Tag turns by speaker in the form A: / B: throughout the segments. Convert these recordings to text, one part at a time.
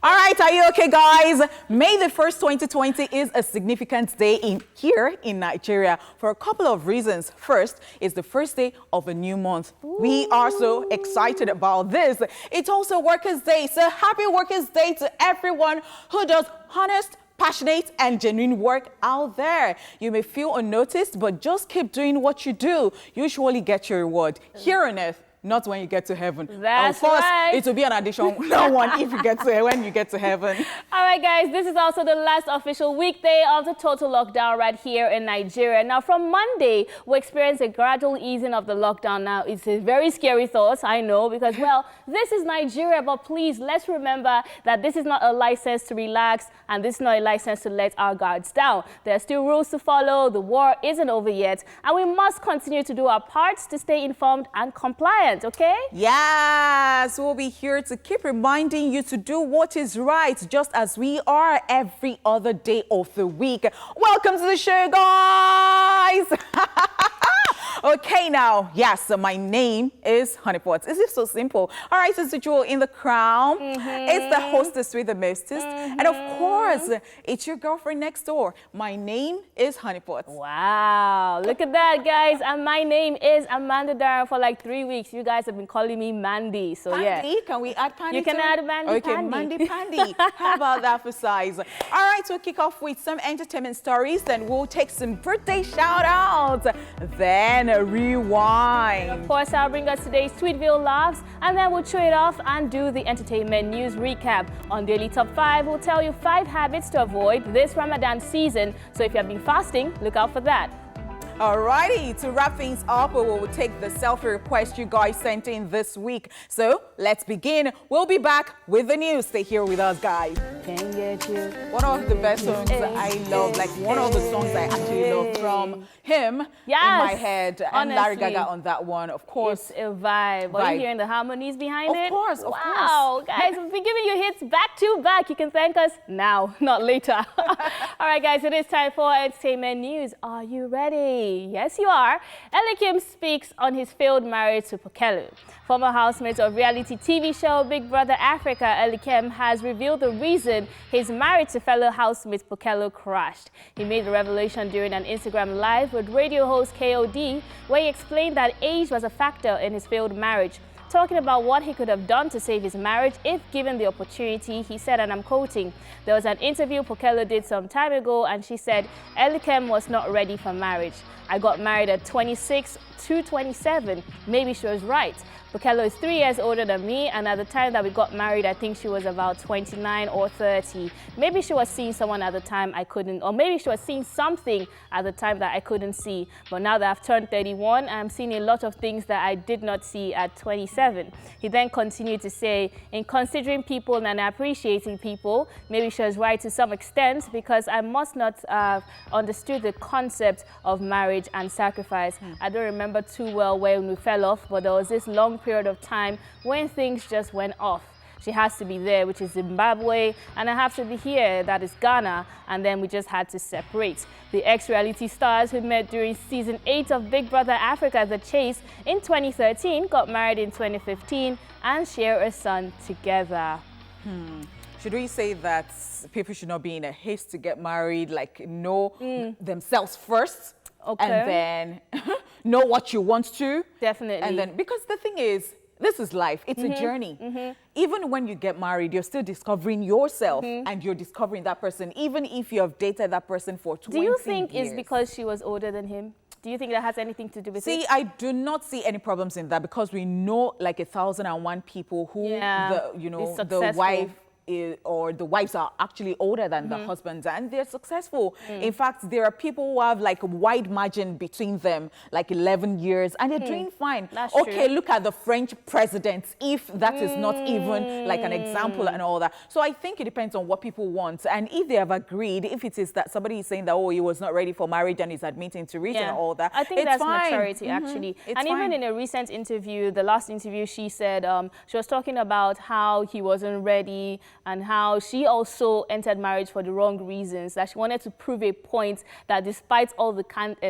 A: All right, are you okay, guys? May the 1st, 2020 is a significant day here in Nigeria for a couple of reasons. First, it's the first day of a new month. Ooh. We are so excited about this. It's also Workers' Day, so happy Workers' Day to everyone who does honest, passionate and genuine work out there. You may feel unnoticed, but just keep doing what you do. You surely get your reward here on earth. Not when you get to heaven.
B: That's
A: of course,
B: right.
A: It will be an additional one if you get to when you get to heaven.
B: All right, guys, this is also the last official weekday of the total lockdown right here in Nigeria. Now, from Monday, we experience a gradual easing of the lockdown. Now, it's a very scary thought, I know, because, well, this is Nigeria, but please, let's remember that this is not a license to relax, and this is not a license to let our guards down. There are still rules to follow. The war isn't over yet, and we must continue to do our parts to stay informed and compliant. Okay?
A: Yes, we'll be here to keep reminding you to do what is right, just as we are every other day of the week. Welcome to the show, guys. Okay, now, yes, so my name is Honeypot. Is it so simple? All right, it's the jewel in the crown. It's the hostess with the mostest. And of course, it's your girlfriend next door. My name is Honeypot.
B: Wow, look at that, guys. And my name is Amanda Dara. For like 3 weeks, you guys have been calling me Mandy. So
A: Pandy?
B: Yeah.
A: Can we add Pandy?
B: You can add Mandy.
A: Okay,
B: Pandy.
A: Mandy Pandy. How about that for size? All right, we'll kick off with some entertainment stories. Then we'll take some birthday shout-outs. Then rewind.
B: And of course, I'll bring us today's Tweetville laughs, and then we'll trade off and do the entertainment news recap. On Daily Top 5, we'll tell you 5 habits to avoid this Ramadan season. So if you have been fasting, look out for that.
A: Alrighty, to wrap things up, we will take the selfie request you guys sent in this week. So let's begin. We'll be back with the news. Stay here with us, guys.
B: Can get you.
A: One of the best songs I love, like one of the songs I actually love from him in my head. And Larry Gaga on that one, of course.
B: It's a vibe. Are you hearing the harmonies behind it?
A: Of course,
B: Wow, guys, we've been giving you hits back to back. You can thank us now, not later. All right, guys, it is time for entertainment news. Are you ready? Yes, you are. Elikim speaks on his failed marriage to Pokelu. Former housemate of reality TV show Big Brother Africa, Elikim, has revealed the reason his marriage to fellow housemate Pokelu crashed. He made the revelation during an Instagram live with radio host KOD, where he explained that age was a factor in his failed marriage. Talking about what he could have done to save his marriage if given the opportunity, he said, and I'm quoting, "There was an interview Pokelu did some time ago, and she said Elikim was not ready for marriage. I got married at 26 to 27. Maybe she was right. Pokelu is 3 years older than me, and at the time that we got married, I think she was about 29 or 30. Maybe she was seeing someone at the time I couldn't, or maybe she was seeing something at the time that I couldn't see. But now that I've turned 31, I'm seeing a lot of things that I did not see at 27. He then continued to say, in considering people and appreciating people, maybe she was right to some extent, because I must not have understood the concept of marriage and sacrifice. I don't remember too well when we fell off, but there was this long period of time when things just went off. She has to be there, which is Zimbabwe, and I have to be here, that is Ghana, and then we just had to separate. The ex-reality stars who met during season 8 of Big Brother Africa, The Chase, in 2013, got married in 2015 and share a son together.
A: Should we say that people should not be in a haste to get married, like know themselves first? Okay. And then know what you want to.
B: Definitely.
A: And then, because the thing is, this is life. It's a journey. Even when you get married, you're still discovering yourself and you're discovering that person, even if you have dated that person for 20 years.
B: Do you think it's because she was older than him? Do you think that has anything to do with it?
A: See, I do not see any problems in that, because we know like 1,001 people who, the wife or the wives are actually older than the husbands, and they're successful. In fact, there are people who have like a wide margin between them, like 11 years, and they're doing fine.
B: That's
A: okay,
B: true.
A: look at the French presidents, if that is not even like an example and all that. So I think it depends on what people want, and if they have agreed, if it is that somebody is saying that, oh, he was not ready for marriage and is admitting to it and all that,
B: I think
A: it's
B: that's
A: fine.
B: maturity, actually.
A: It's
B: and
A: fine.
B: even in a recent interview, the last interview, she said she was talking about how he wasn't ready, and how she also entered marriage for the wrong reasons, that she wanted to prove a point that despite all the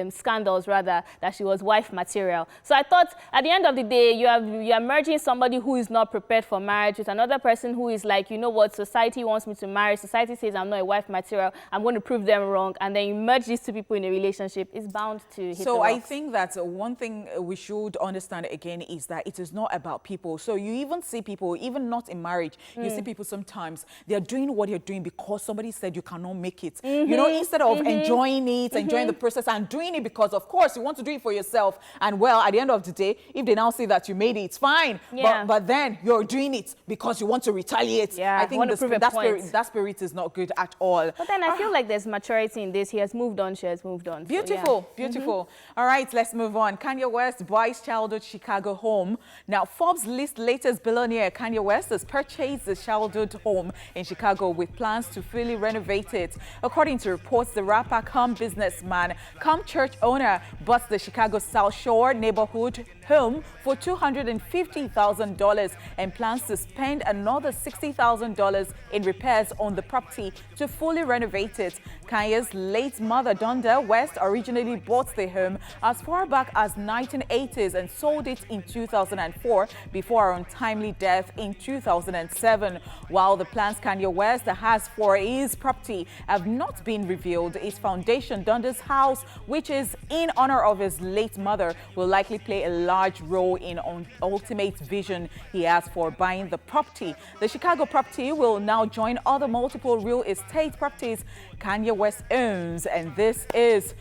B: scandals, rather, that she was wife material. So I thought at the end of the day, you are merging somebody who is not prepared for marriage with another person who is like, you know what, society wants me to marry, society says I'm not a wife material, I'm going to prove them wrong, and then you merge these two people in a relationship, it's bound to hit
A: So
B: the
A: I
B: rocks.
A: think that one thing we should understand again is that it is not about people. So you even see people, even not in marriage, you see people sometimes, they're doing what they're doing because somebody said you cannot make it. You know, instead of enjoying it, enjoying the process and doing it because, of course, you want to do it for yourself. And well, at the end of the day, if they now see that you made it, it's fine.
B: Yeah.
A: But then you're doing it because you want to retaliate.
B: Yeah,
A: I think that spirit is not good at all.
B: But then I feel like there's maturity in this. He has moved on, she has moved on.
A: Beautiful,
B: So, yeah.
A: beautiful. All right, let's move on. Kanye West buys childhood Chicago home. Now, Forbes lists latest billionaire Kanye West has purchased the childhood home in Chicago with plans to fully renovate it. According to reports, the rapper come businessman, come church owner bought the Chicago South Shore neighborhood home for $250,000 and plans to spend another $60,000 in repairs on the property to fully renovate it. Kanye's late mother, Donda West, originally bought the home as far back as 1980s and sold it in 2004 before her untimely death in 2007. While the plans Kanye West has for his property have not been revealed, his foundation, Donda's House, which is in honor of his late mother, will likely play a large role in ultimate vision he has for buying the property. The Chicago property will now join other multiple real estate properties Kanye West owns, and this is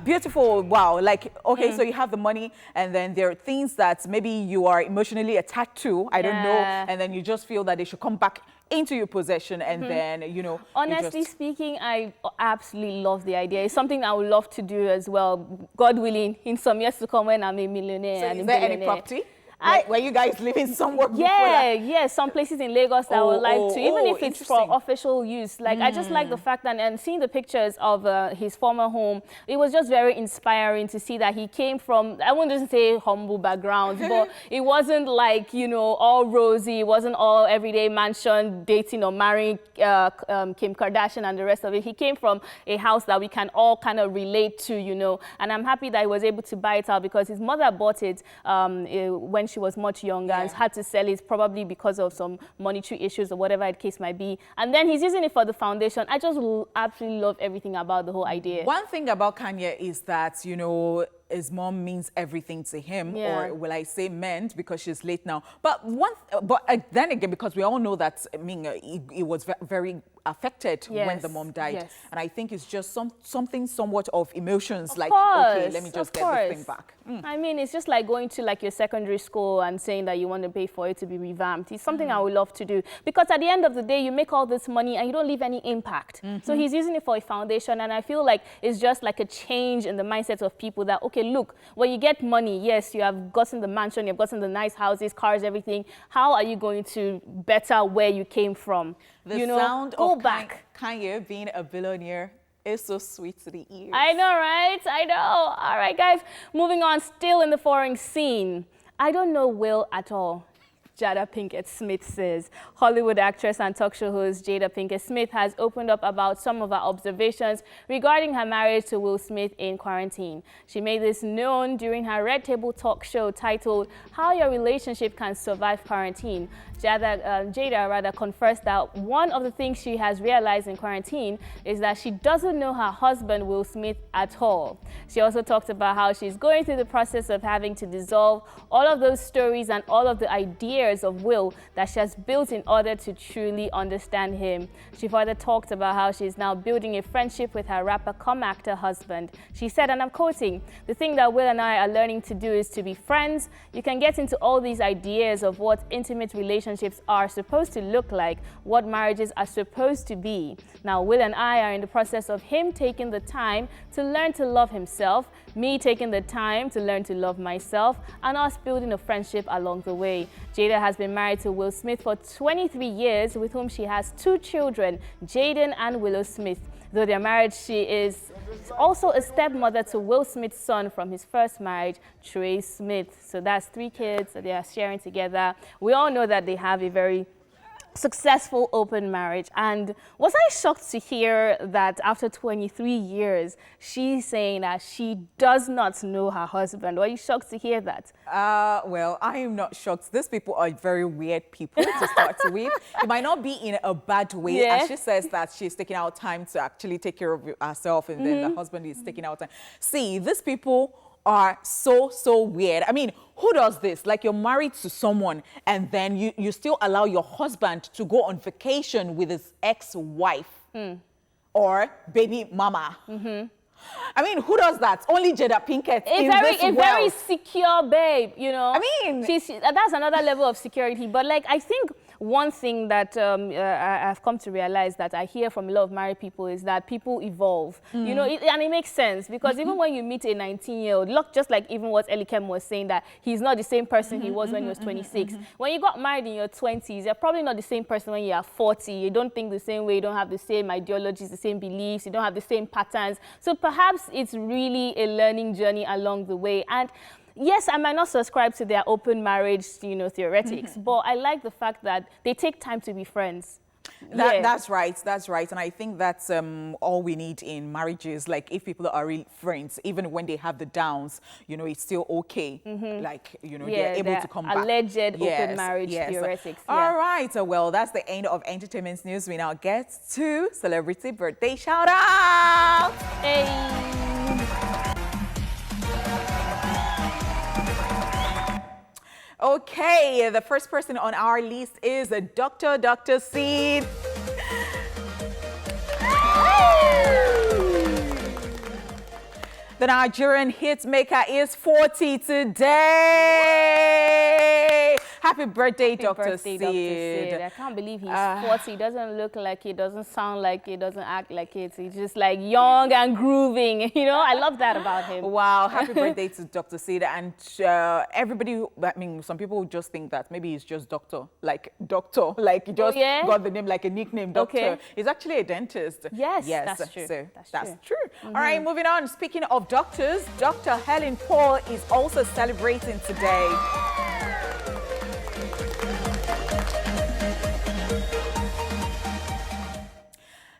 A: beautiful. Wow. Like, okay, so you have the money, and then there are things that maybe you are emotionally attached to, I don't know, and then you just feel that they should come back into your possession, and then, you know.
B: Honestly speaking, I absolutely love the idea. It's something I would love to do as well, God willing, in some years to come when I'm a millionaire.
A: So
B: and
A: is
B: a
A: there any
B: billionaire.
A: property? Were you guys living somewhere before
B: Yeah,
A: that?
B: yeah, some places in Lagos that I would like to, even if it's for official use. Like, I just like the fact that, and seeing the pictures of his former home, it was just very inspiring to see that he came from, I wouldn't just say humble backgrounds, but it wasn't like, you know, all rosy, it wasn't all everyday mansion, dating or marrying Kim Kardashian and the rest of it. He came from a house that we can all kind of relate to, you know, and I'm happy that he was able to buy it out because his mother bought it when she was much younger and had to sell it probably because of some monetary issues or whatever the case might be. And then he's using it for the foundation. I just absolutely love everything about the whole idea.
A: One thing about Kanye is that, you know, his mom means everything to him, or will I say meant, because she's late now. But then again, because we all know that, I mean, he was very affected when the mom died. And I think it's just something somewhat of emotions,
B: of
A: like,
B: course,
A: okay, let me just get this thing back.
B: I mean, it's just like going to like your secondary school and saying that you want to pay for it to be revamped. It's something I would love to do because at the end of the day, you make all this money and you don't leave any impact. So he's using it for a foundation, and I feel like it's just like a change in the mindset of people that, okay, look, when you get money, yes, you have gotten the mansion, you've gotten the nice houses, cars, everything. How are you going to better where you came from?
A: The sound of Kanye being a billionaire is so sweet to the ears.
B: I know, right? I know. All right, guys, moving on, still in the foreign scene. I don't know Will at all. Jada Pinkett Smith says. Hollywood actress and talk show host Jada Pinkett Smith has opened up about some of her observations regarding her marriage to Will Smith in quarantine. She made this known during her Red Table talk show titled How Your Relationship Can Survive Quarantine. Jada confessed that one of the things she has realized in quarantine is that she doesn't know her husband Will Smith at all. She also talked about how she's going through the process of having to dissolve all of those stories and all of the ideas of Will that she has built in order to truly understand him. She further talked about how she's now building a friendship with her rapper cum actor husband. She said, and I'm quoting, "The thing that Will and I are learning to do is to be friends. You can get into all these ideas of what intimate relationships are supposed to look like, what marriages are supposed to be. Now, Will and I are in the process of him taking the time to learn to love himself, me taking the time to learn to love myself, and us building a friendship along the way." Jada has been married to Will Smith for 23 years, with whom she has 2 children, Jaden and Willow Smith. Though they're married, she is also a stepmother to Will Smith's son from his first marriage, Trey Smith. So that's 3 kids that they are sharing together. We all know that they have a very successful open marriage. And was I shocked to hear that after 23 years, she's saying that she does not know her husband? Were you shocked to hear that?
A: Well, I am not shocked. These people are very weird people to start with. It might not be in a bad way.
B: Yeah.
A: As she says that she's taking out time to actually take care of herself, and then the husband is taking out time. See, these people are so weird. I mean, who does this? Like, you're married to someone and then you still allow your husband to go on vacation with his ex-wife or baby mama. I mean, who does that? Only Jada Pinkett in this world.
B: Very secure babe, you know.
A: I mean,
B: that's another level of security. But like, I think one thing that I've come to realize that I hear from a lot of married people is that people evolve, you know, and it makes sense because even when you meet a 19-year-old, look, just like even what Elikem was saying, that he's not the same person he was when he was 26. When you got married in your 20s, you're probably not the same person when you are 40. You don't think the same way, you don't have the same ideologies, the same beliefs, you don't have the same patterns. So perhaps it's really a learning journey along the way. And yes, I might not subscribe to their open marriage, you know, theoretics, but I like the fact that they take time to be friends.
A: That's right. And I think that's all we need in marriages. Like, if people are real friends, even when they have the downs, you know, it's still okay. Like, you know, they're able to come back.
B: Alleged open marriage theoretics.
A: All right. Well, that's the end of entertainment news. We now get to celebrity birthday shout out.
B: Hey.
A: Okay, the first person on our list is Dr. Seed. The Nigerian hit maker is 40 today. Happy birthday, Dr. Seed.
B: I can't believe he's 40. He doesn't look like it, doesn't sound like it, doesn't act like it. He's just like young and grooving. You know, I love that about him.
A: Wow, happy birthday to Dr. Seed. And everybody, I mean, some people just think that maybe he's just doctor, like he just got the name like a nickname, doctor.
B: Okay.
A: He's actually a dentist.
B: Yes, that's true.
A: So that's true. All right, moving on. Speaking of doctors, Dr. Helen Paul is also celebrating today.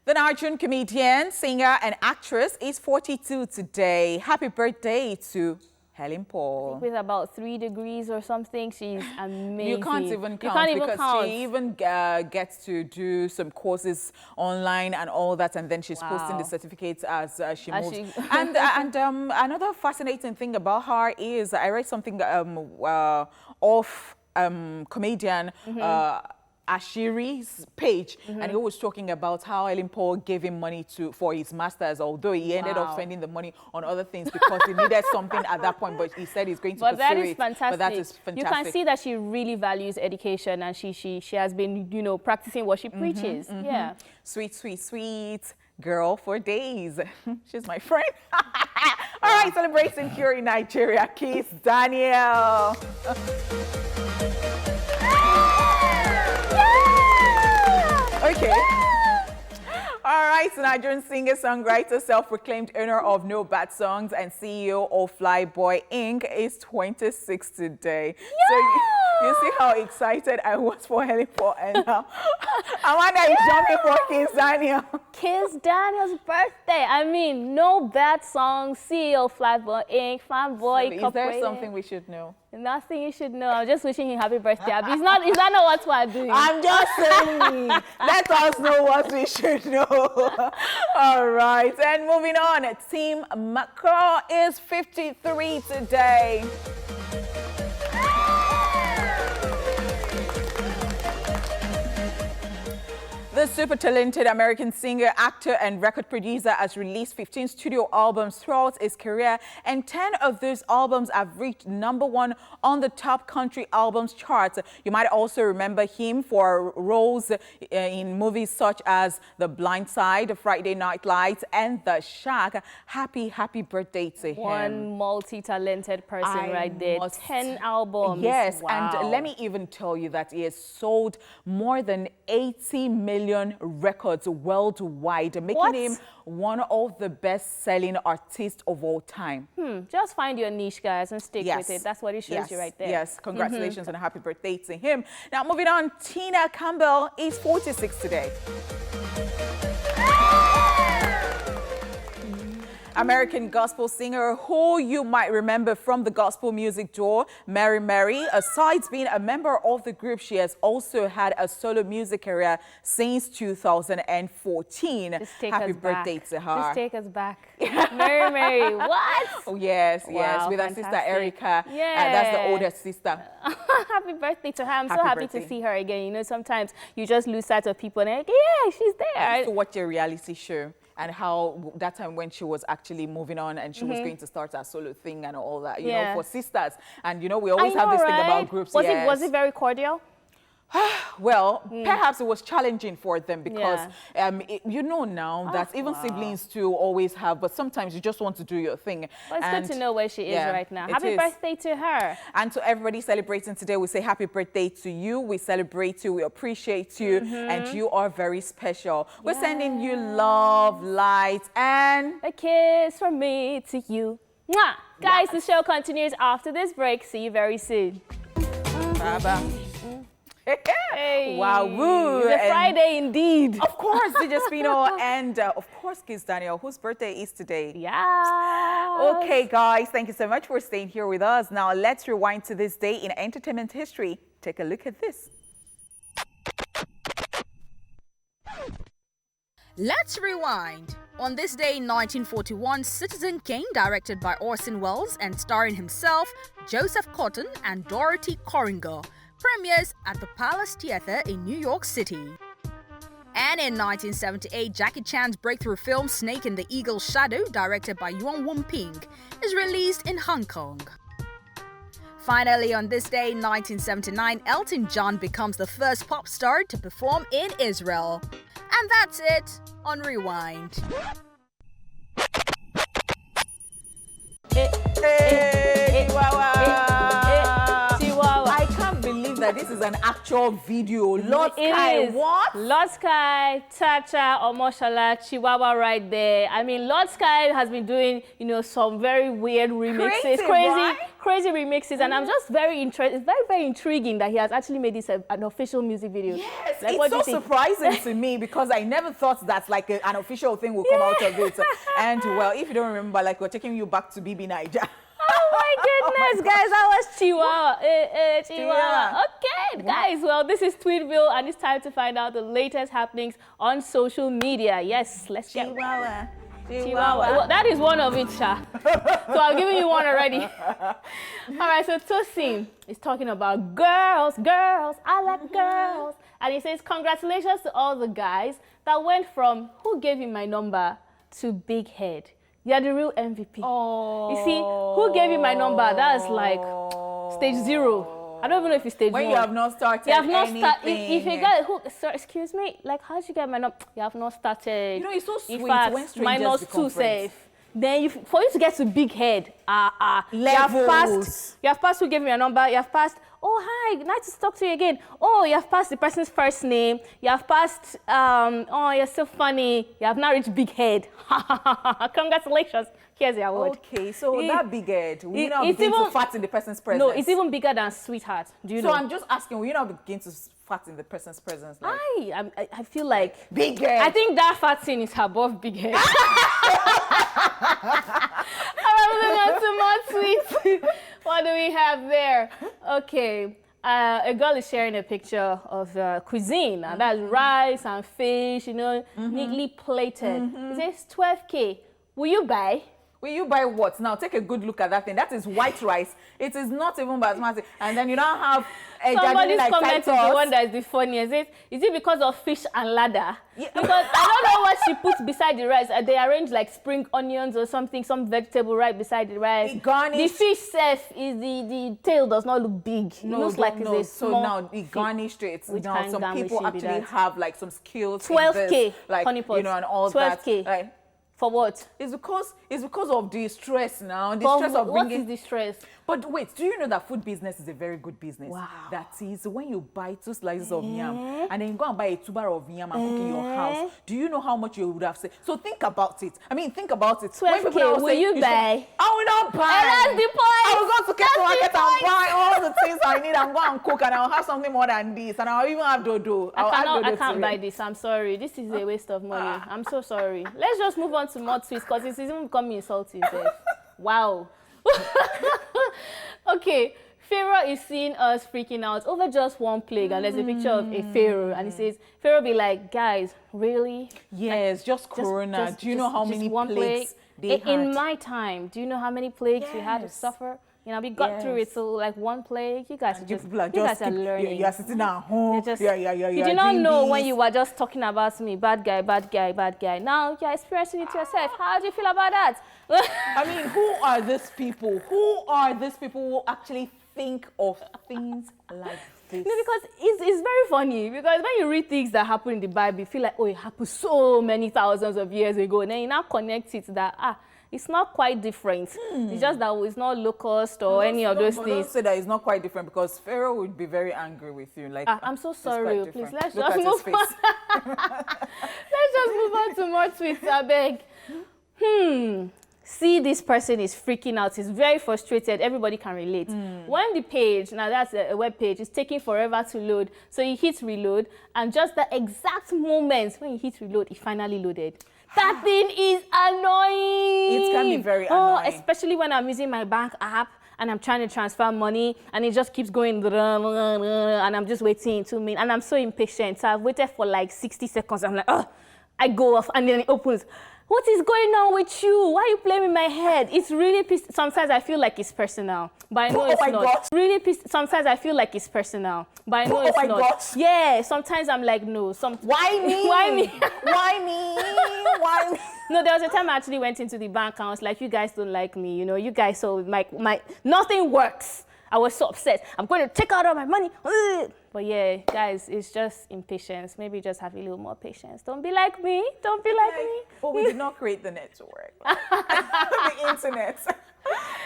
A: The Nigerian comedian, singer, and actress is 42 today. Happy birthday to Helen Paul.
B: With about 3 degrees or something, she's amazing.
A: You can't even count because she even gets to do some courses online and all that, and then she's posting the certificates as she moves. And another fascinating thing about her is I read something of comedian Ashiri's page, and he was talking about how Helen Paul gave him money for his masters, although he ended up spending the money on other things because he needed something at that point, but he said he's going to pursue it.
B: That is fantastic.
A: But that is fantastic.
B: You can see that she really values education, and she has been, you know, practicing what she preaches. Yeah.
A: Sweet girl for days. She's my friend. All right, celebrating here in Nigeria, Kiss Daniel. Okay. All right, so Nigerian singer, songwriter, self-proclaimed owner of No Bad Songs and CEO of Flyboy Inc. is 26 today. Yeah! So you see how excited I was for Helen Paul, and now Amanda is jumping for Kiss Daniel.
B: Kiss Daniel's birthday. I mean, No Bad Songs, CEO of Flyboy Inc. Fanboy Incorporated.
A: Is there something we should know?
B: Nothing you should know. I'm just wishing him happy birthday. Is that not what we're doing?
A: I'm just saying. Let us know what we should know. All right. And moving on. Tim McCraw is 53 today. The super talented American singer, actor, and record producer has released 15 studio albums throughout his career, and 10 of those albums have reached #1 on the top country albums chart. You might also remember him for roles in movies such as The Blind Side, Friday Night Lights, and The Shack. Happy birthday to him.
B: One multi-talented person right there. 10 albums.
A: Yes,
B: wow.
A: And let me even tell you that he has sold more than 80 million million records worldwide, making him one of the best-selling artists of all time.
B: Just find your niche, guys, and stick with it. That's what it shows you right there.
A: Yes, congratulations and a happy birthday to him. Now, moving on, Tina Campbell is 46 today. American gospel singer who you might remember from the gospel music duo Mary Mary. Aside being a member of the group, she has also had a solo music career since 2014. Happy birthday to her.
B: Just take us back. Mary Mary, what?
A: Oh, yes,
B: wow,
A: yes, with
B: fantastic.
A: her sister Erica.
B: Yeah.
A: That's the older sister.
B: Happy birthday to her. I'm so
A: Happy
B: happy
A: birthday.
B: to see her again. You know, sometimes you just lose sight of people and like, yeah, she's there.
A: I used to watch a reality show and how that time when she was actually moving on and she was going to start her solo thing and all that, you know, for sisters. And, you know, we always have this thing about groups.
B: Was it very cordial?
A: Well, perhaps it was challenging for them because, you know now that even siblings too always have, but sometimes you just want to do your thing.
B: Well, it's good to know where she is right now. Happy birthday to her.
A: And to everybody celebrating today, we say happy birthday to you. We celebrate you, we appreciate you, and you are very special. We're sending you love, light, and
B: a kiss from me to you. Mwah! Guys, the show continues after this break. See you very soon.
A: Bye-bye.
B: Hey,
A: wow, woo.
B: It's a Friday indeed.
A: Of course, DJ Spino and of course, Kiss Daniel, whose birthday is today.
B: Yeah.
A: Okay, guys, thank you so much for staying here with us. Now, let's rewind to this day in entertainment history. Take a look at this.
C: Let's rewind. On this day in 1941, Citizen Kane, directed by Orson Welles and starring himself, Joseph Cotton and Dorothy Corringer, premieres at the Palace Theatre in New York City. And in 1978, Jackie Chan's breakthrough film Snake in the Eagle's Shadow, directed by Yuan Wumping, is released in Hong Kong. Finally, on this day in 1979, Elton John becomes the first pop star to perform in Israel. And that's it on Rewind.
A: I can't believe that this is an actual video. Lord Sky, what?
B: Lord Sky, Chacha, Omoshala, Chihuahua right there. I mean, Lord Sky has been doing, you know, some very weird remixes. Crazy remixes. And I'm just very interested. It's very, very intriguing that he has actually made this an official music video.
A: Yes,
B: like,
A: it's so surprising to me because I never thought that like an official thing would come out of it. And well, if you don't remember, like we're taking you back to BB Niger.
B: Oh my goodness, guys, that was Chihuahua. Chihuahua. Okay, guys, well, this is Tweetville, and it's time to find out the latest happenings on social media. Yes, let's get
A: Chihuahua.
B: Well, that is one of it, Sha. So I'm giving you one already. All right, so Tosin is talking about girls, I like girls. And he says, congratulations to all the guys that went from who gave you my number to big head. You're the real MVP. Oh. You see, who gave you my number? That's like stage 0. I don't even know if it's stage 1.
A: When you have not started
B: You have not started.
A: anything.
B: If you got who, sir, excuse me, like how did you get my number? You have not started.
A: You know, it's so sweet
B: In fact,
A: when strangers
B: -2
A: become friends.
B: safe. Then for you to get to big head,
A: levels.
B: You have passed who gave me a number. You have passed. Oh hi, nice to talk to you again. Oh, you have passed the person's first name. You have passed. Oh, you're so funny. You have now reached big head. Congratulations. Here's your award.
A: Okay, so that big head, will you not begin to fart in the person's presence?
B: No, it's even bigger than sweetheart. Do you know?
A: So I'm just asking, will you not begin to fart in the person's presence? Like,
B: I feel like
A: big head.
B: I think that fat thing is above big head. All right, moving on to more tweets. What do we have there? Okay. A girl is sharing a picture of cuisine, and that's rice and fish, you know, neatly plated. It says 12K. Will you buy?
A: Will you buy what? Now, take a good look at that thing. That is white rice. It is not even basmati. And then you don't have a
B: Somebody's
A: like
B: comment is the
A: Titus.
B: one that is the funniest. Is it because of fish and ladder? Yeah. Because I don't know what she puts beside the rice. They arrange like spring onions or something, some vegetable right beside the rice. The fish self is the tail does not look big. It looks like it's a small.
A: So now the garnished it. Now some people actually have like some skills.
B: 12K,
A: like
B: Honeypot.
A: you know, and all
B: 12K.
A: that. Like,
B: For what?
A: It's because of the stress now. The
B: For
A: stress of
B: what
A: bringing.
B: is the stress?
A: But wait, do you know that food business is a very good business?
B: Wow.
A: That is when you buy 2 slices of yam and then you go and buy a tuber of yam and cook in your house. Do you know how much you would have saved? So think about it. I mean, think about it.
B: 12K, will you buy?
A: I will not buy.
B: And that's the point.
A: I will go to Kettle Market and buy all the things I need and go and cook, and I'll have something more than this, and I'll even have dodo.
B: I can't buy this. I'm sorry. This is a waste of money. I'm so sorry. Let's just move on to more tweets because it's even becoming insulting. Wow. Okay, Pharaoh is seeing us freaking out over just one plague, and there's a picture of a Pharaoh, and he says, Pharaoh be like, guys, really?
A: Yes, like, just Corona. Do you know how many plagues they had?
B: In my time, do you know how many plagues we had to suffer? You know, we got through it, so like one plague, you guys are learning.
A: You're sitting at home.
B: You did not know when you were just talking about me, bad guy, bad guy, bad guy. Now you're experiencing it yourself. How do you feel about that?
A: I mean, who are these people? Who are these people who actually think of things like this?
B: No, because it's very funny. Because when you read things that happen in the Bible, you feel like, oh, it happened so many thousands of years ago. And then you now connect it that, it's not quite different. It's just that it's not locust or any of those things.
A: Don't say that it's not quite different because Pharaoh would be very angry with you. Like,
B: I'm so sorry. Please, let's
A: Look
B: just
A: at
B: move
A: his
B: on.
A: face.
B: Let's just move on to more tweets, I beg. See, this person is freaking out. He's very frustrated. Everybody can relate. When the page, now that's a web page, is taking forever to load, so he hits reload, and just the exact moment when he hits reload, he finally loaded. That thing is annoying.
A: It can be very annoying.
B: Especially when I'm using my bank app and I'm trying to transfer money and it just keeps going and I'm just waiting 2 minutes and I'm so impatient. So I've waited for like 60 seconds. I'm like, oh, I go off and then it opens. What is going on with you? Why are you playing with my head? It's really pissed. Sometimes I feel like it's personal, but I know it's not.
A: God.
B: Really pissed. Sometimes I feel like it's personal, but I know it's not.
A: God.
B: Yeah, sometimes I'm like, no.
A: Why me?
B: Why me?
A: Why me? Why me?
B: No, there was a time I actually went into the bank and I was like, you guys don't like me. You know, you guys, so my nothing works. I was so upset. I'm going to take out all my money. But yeah, guys, it's just impatience. Maybe just have a little more patience. Don't be like me. Don't be like me.
A: But we did not create the network. The internet.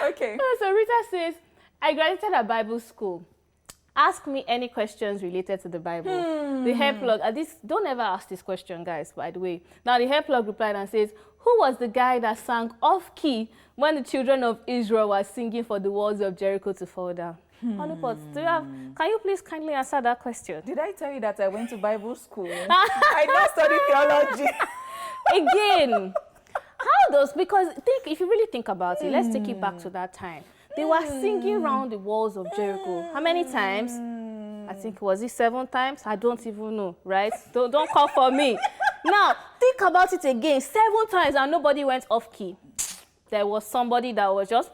A: Okay.
B: So Rita says, I graduated at Bible school. Ask me any questions related to the Bible. The hair plug, don't ever ask this question, guys, by the way. Now, the hair plug replied and says, who was the guy that sang off key when the children of Israel were singing for the walls of Jericho to fall down? Honeypot, can you please kindly answer that question?
A: Did I tell you that I went to Bible school? I don't study theology.
B: Again, because if you really think about it, let's take it back to that time. They were singing around the walls of Jericho. How many times? I think, was it 7 times? I don't even know, right? Don't call for me. Now, think about it again. 7 times and nobody went off key. There was somebody that was just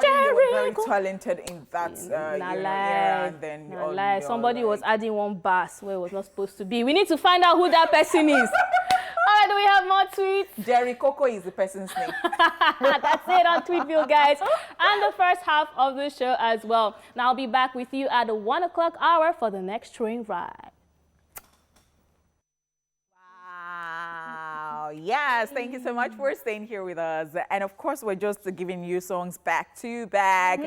A: They were very talented in that and then
B: somebody was adding 1 bass where it was not supposed to be. We need to find out who that person is. All right, do we have more tweets?
A: Jerry Coco is the person's name.
B: That's it on Tweetville, guys. And the first half of the show as well. Now I'll be back with you at the 1 o'clock hour for the next train ride.
A: Wow. Yes, thank you so much for staying here with us. And of course, we're just giving you songs back to back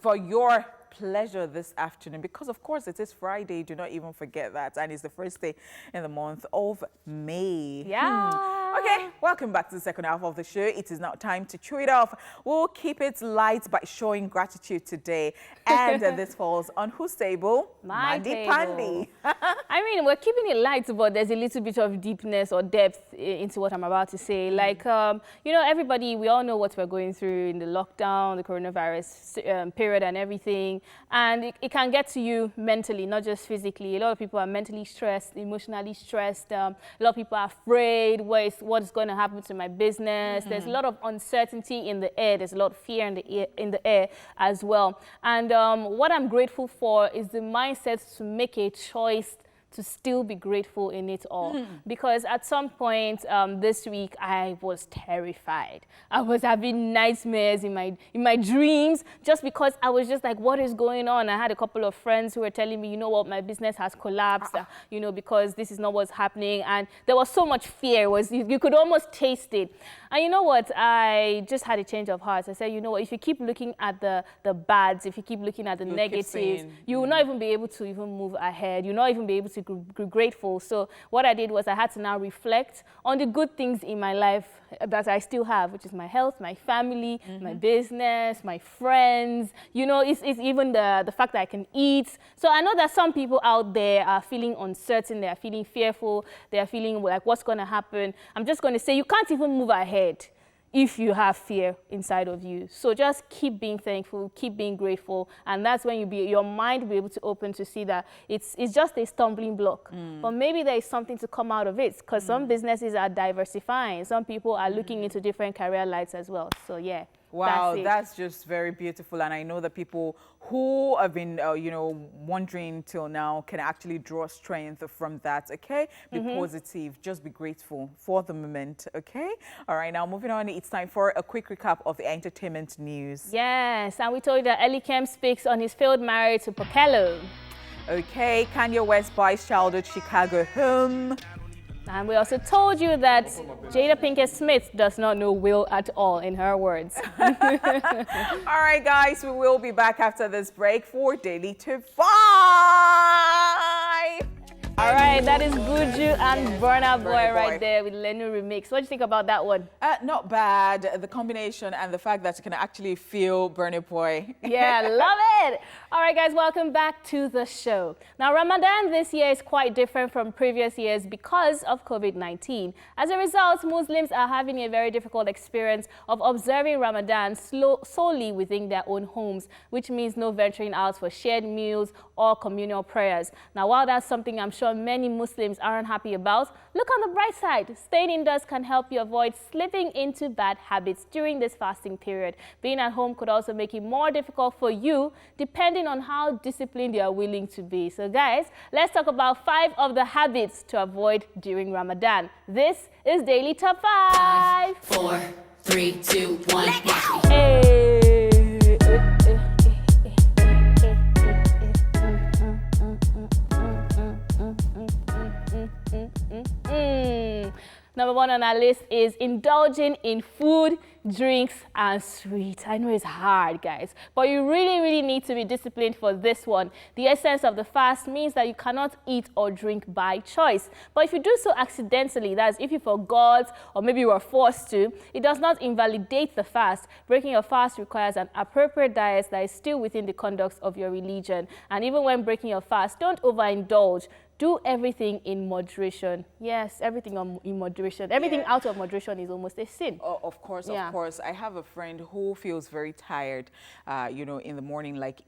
A: for your pleasure this afternoon, because of course it is Friday. Do not even forget that, and it's the first day in the month of May. Okay, welcome back to the second half of the show. It is now time to chew it off. We'll keep it light by showing gratitude today, and this falls on whose table?
B: My table.
A: Pandy.
B: I mean, we're keeping it light, but there's a little bit of deepness or depth into what I'm about to say. Like, you know, everybody, we all know what we're going through in the lockdown, the coronavirus period and everything. And it can get to you mentally, not just physically. A lot of people are mentally stressed, emotionally stressed. A lot of people are afraid what's going to happen to my business. There's a lot of uncertainty in the air. There's a lot of fear in the air as well. And what I'm grateful for is the mindset to make a choice to still be grateful in it all. Because at some point this week, I was terrified. I was having nightmares in my dreams just because I was just like, what is going on? I had a couple of friends who were telling me, you know what, my business has collapsed, you know, because this is not what's happening. And there was so much fear. You could almost taste it. And you know what? I just had a change of heart. I said, you know what, if you keep looking at the bads, if you keep looking at the negatives, you will not even be able to even move ahead. You'll not even be able to be grateful. So what I did was I had to now reflect on the good things in my life that I still have, which is my health, my family, my business, my friends. You know, it's even the fact that I can eat. So I know that some people out there are feeling uncertain, they are feeling fearful, they are feeling like what's going to happen. I'm just going to say you can't even move ahead if you have fear inside of you. So just keep being thankful, keep being grateful, and that's when your mind will be able to open to see that it's just a stumbling block. But maybe there is something to come out of it, because some businesses are diversifying. Some people are looking into different career lights as well. So yeah.
A: Wow, that's just very beautiful. And I know that people who have been, you know, wondering till now can actually draw strength from that, okay? Be positive, just be grateful for the moment, okay? All right, now moving on, it's time for a quick recap of the entertainment news.
B: Yes, and we told you that Elikem speaks on his failed marriage to Pokelo.
A: Okay, Kanye West buys childhood Chicago home.
B: And we also told you that Jada Pinkett Smith does not know Will at all, in her words.
A: All right, guys, we will be back after this break for Daily to 5.
B: All right, that is Buju and Burna Boy right there with Lenu Remix. What do you think about that one?
A: Not bad. The combination and the fact that you can actually feel Burna Boy.
B: Yeah, love it. All right, guys, welcome back to the show. Now, Ramadan this year is quite different from previous years because of COVID-19. As a result, Muslims are having a very difficult experience of observing Ramadan solely within their own homes, which means no venturing out for shared meals or communal prayers. Now, while that's something I'm sure many Muslims aren't happy about, look on the bright side. Staying indoors can help you avoid slipping into bad habits during this fasting period. Being at home could also make it more difficult for you, depending on how disciplined you are willing to be. So guys, let's talk about 5 of the habits to avoid during Ramadan. This is Daily Top 5.
D: 4, 3, 2, 1.
B: Hey. Number 1 on our list is indulging in food, drinks, and sweets. I know it's hard, guys, but you really need to be disciplined for this one. The essence of the fast means that you cannot eat or drink by choice. But if you do so accidentally, that is, if you forgot or maybe you were forced to, it does not invalidate the fast. Breaking your fast requires an appropriate diet that is still within the conduct of your religion. And even when breaking your fast, don't overindulge. Do everything in moderation. Yes, everything in moderation. Everything out of moderation is almost a sin.
A: Oh, of course, of course. I have a friend who feels very tired, you know, in the morning, like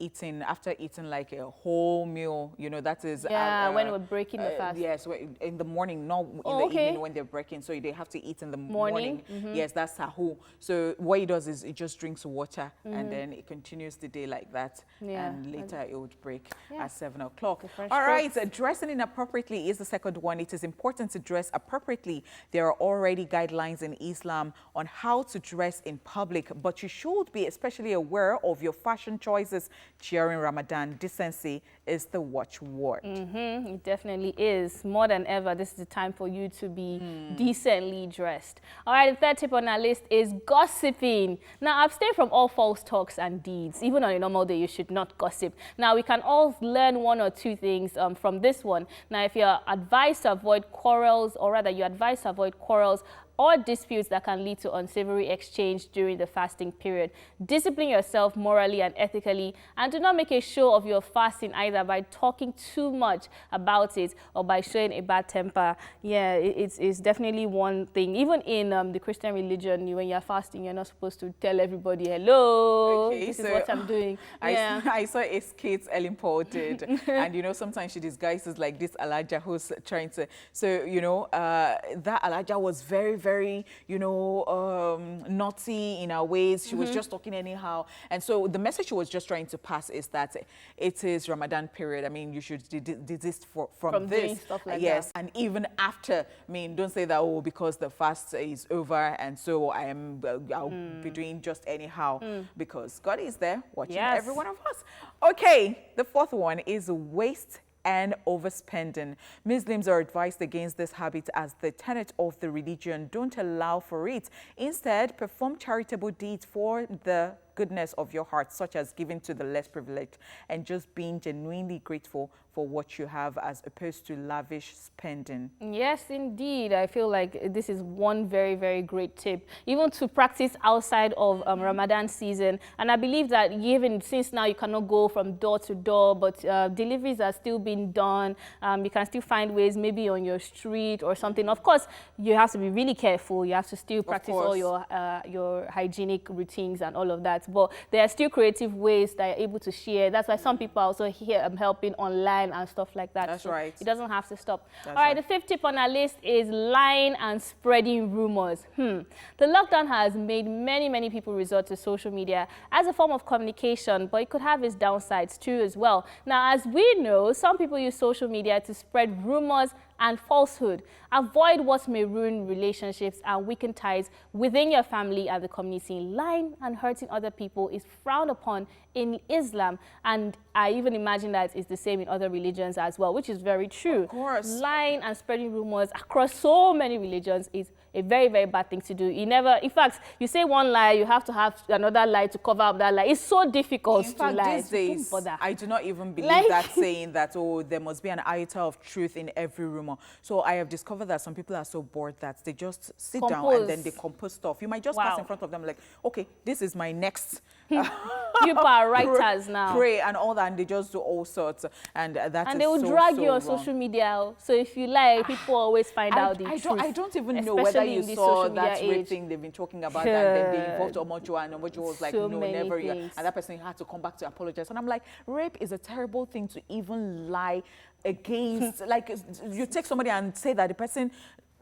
A: after eating like a whole meal, you know, that is...
B: when we're breaking the fast.
A: Yes, in the morning, not in the evening when they're breaking. So they have to eat in the morning. Yes, that's sahur. So what he does is he just drinks water and then it continues the day like that. And later it would break at 7 o'clock. All right, dressing in appropriately is the second one. It is important to dress appropriately. There are already guidelines in Islam on how to dress in public, but you should be especially aware of your fashion choices during Ramadan. Decency is the watchword.
B: It definitely is. More than ever, this is the time for you to be decently dressed. All right, the third tip on our list is gossiping. Now, abstain from all false talks and deeds. Even on a normal day, you should not gossip. Now, we can all learn 1 or 2 things from this one. Now, if you're advised to avoid quarrels, or rather you're advised to avoid quarrels or disputes that can lead to unsavory exchange during the fasting period, discipline yourself morally and ethically, and do not make a show of your fasting either by talking too much about it or by showing a bad temper. Yeah, it's definitely one thing. Even in the Christian religion, when you're fasting, you're not supposed to tell everybody, hello, this is what I'm doing.
A: I saw a skit Ellen Paul did, and you know, sometimes she disguises like this Alaja who's trying to, so you know, that Alaja was very very, you know, naughty in her ways. She was just talking anyhow. And so the message she was just trying to pass is that it is Ramadan period. I mean, you should desist from this.
B: Doing stuff like
A: yes.
B: that.
A: And even after, I mean, don't say that, oh, because the fast is over and so I'll be doing just anyhow, because God is there watching every one of us. Okay, the fourth one is waste and overspending. Muslims are advised against this habit as the tenet of the religion don't allow for it. Instead, perform charitable deeds for the goodness of your heart, such as giving to the less privileged and just being genuinely grateful for what you have as opposed to lavish spending.
B: Yes, indeed. I feel like this is one very, very great tip, even to practice outside of Ramadan season. And I believe that even since now you cannot go from door to door, but deliveries are still being done. You can still find ways, maybe on your street or something. Of course, you have to be really careful. You have to still practice all your hygienic routines and all of that. But there are still creative ways that you're able to share. That's why some people are also here helping online and stuff like that.
A: That's
B: so
A: right.
B: It doesn't have to stop.
A: That's
B: all right, the fifth tip on our list is lying and spreading rumors. The lockdown has made many people resort to social media as a form of communication, but it could have its downsides too as well. Now, as we know, some people use social media to spread rumors and falsehood. Avoid what may ruin relationships and weaken ties within your family and the community. Lying and hurting other people is frowned upon in Islam, and I even imagine that it's the same in other religions as well, which is very true.
A: Of course.
B: Lying and spreading rumors across so many religions is a very bad thing to do. In fact, you say one lie, you have to have another lie to cover up that lie. It's so difficult
A: In
B: to
A: fact,
B: lie.
A: these days,
B: Don't bother.
A: I do not even believe
B: Like-
A: that saying that, oh, there must be an iota of truth in every rumor. So I have discovered that some people are so bored that they just sit down and then they compose stuff. You might just pass in front of them like, okay, this is my next
B: You are writers now.
A: pray and all that, and they just do all sorts. And that
B: And
A: is
B: they will
A: so,
B: drag
A: so
B: you on
A: wrong.
B: social media. So if you lie, people always find out the truth.
A: I don't even know whether
B: Especially
A: you
B: in this
A: saw
B: social
A: that
B: media
A: rape
B: age.
A: thing they've been talking about, and then they involved Omojo, and Omojo was like,
B: So
A: no,
B: many
A: never.
B: things.
A: And that person had to come back to apologize. And I'm like, rape is a terrible thing to even lie against. Like, you take somebody and say that the person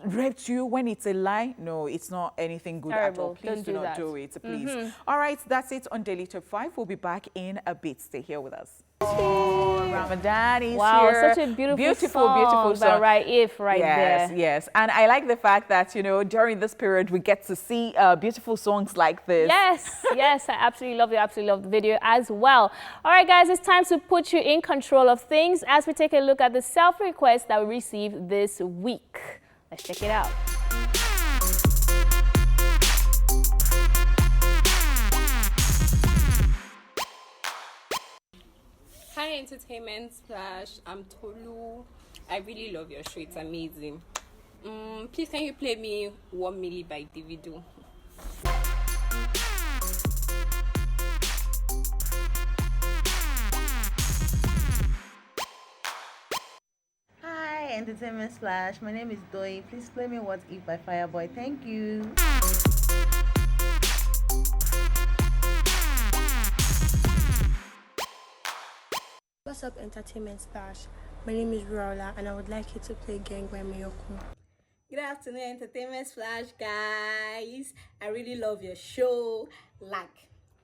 A: raped you when it's a lie. No, it's not anything good at all.
B: Terrible.
A: Please
B: Don't
A: do
B: do
A: not
B: that.
A: do it, please. All right, that's it on Daily Top 5. We'll be back in a bit. Stay here with us. Oh, Ramadan is
B: Wow,
A: here.
B: such a beautiful
A: beautiful
B: song by Raif right there.
A: Yes, and I like the fact that, you know, during this period, we get to see beautiful songs like this.
B: Yes, I absolutely love the video as well. All right, guys, it's time to put you in control of things as we take a look at the self-request that we received this week. Let's check it out.
E: Hi Entertainment Splash, I'm Tolu. I really love your show, it's amazing. Please can you play me 1 Milli by Davido?
F: Hi, Entertainment Splash. My name is Doi. Please play me What If by Fireboy. Thank you.
G: What's up, Entertainment Splash? My name is Raula, and I would like you to play Gang by Miyoko.
H: Good afternoon, Entertainment Splash, guys. I really love your show.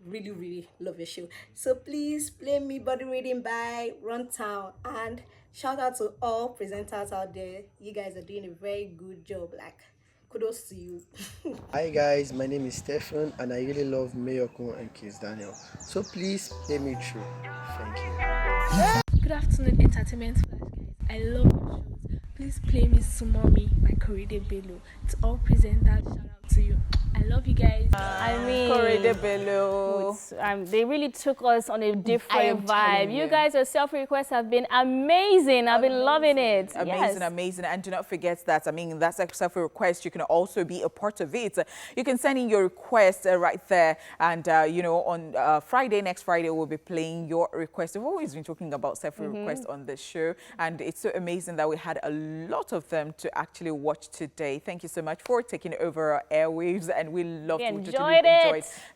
H: Really love your show. So please play me Body Reading by Runtown. And shout out to all presenters out there. You guys are doing a very good job. Kudos to you.
I: Hi guys, my name is Stefan and I really love Mayoko and Kiss Daniel. So please play me through. Thank you.
J: Good afternoon, Entertainment Flash, guys. I love your shows. Please play me Sumomi by Korede Bello. To all presenters, shout out to you. I love you guys.
B: I mean,
A: Korede Bello.
B: They really took us on a different vibe. You
A: you.
B: guys, your self-requests have been amazing. I've been loving it.
A: Amazing. And do not forget that, I mean, that's a self-request. You can also be a part of it. You can send in your request right there. And, you know, on next Friday, we'll be playing your request. We've always been talking about self-requests on this show. And it's so amazing that we had a lot of them to actually watch today. Thank you so much for taking over our airwaves. And we love to
B: enjoyed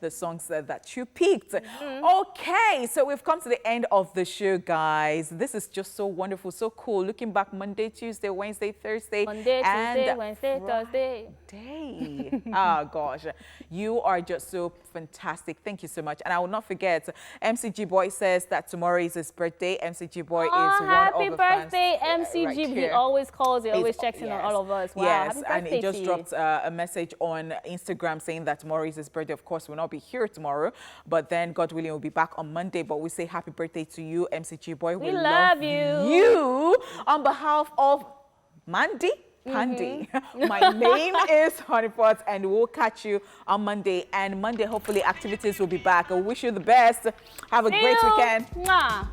A: the songs that you picked. Okay, so we've come to the end of the show, guys. This is just so wonderful, so cool. Looking back Monday, Tuesday, Wednesday, Thursday.
B: Monday, Tuesday, Wednesday, Thursday.
A: birthday. Oh, gosh. You are just so fantastic. Thank you so much. And I will not forget, MCG Boy says that tomorrow is his birthday. MCG Boy is one of the
B: Happy birthday, MCG.
A: right
B: He
A: here.
B: always calls, he always checks in on all of us. Wow,
A: Yes,
B: happy
A: and
B: birthday
A: he just
B: to you.
A: dropped a message on Instagram saying that tomorrow is his birthday. Of course, we'll not be here tomorrow, but then, God willing, we'll be back on Monday. But we say happy birthday to you, MCG Boy.
B: We love you.
A: You, on behalf of Mandy. Pandy. My name is Honeypot, and we'll catch you on Monday. And Monday, hopefully, activities will be back. I wish you the best. Have a great weekend.
B: Mwah.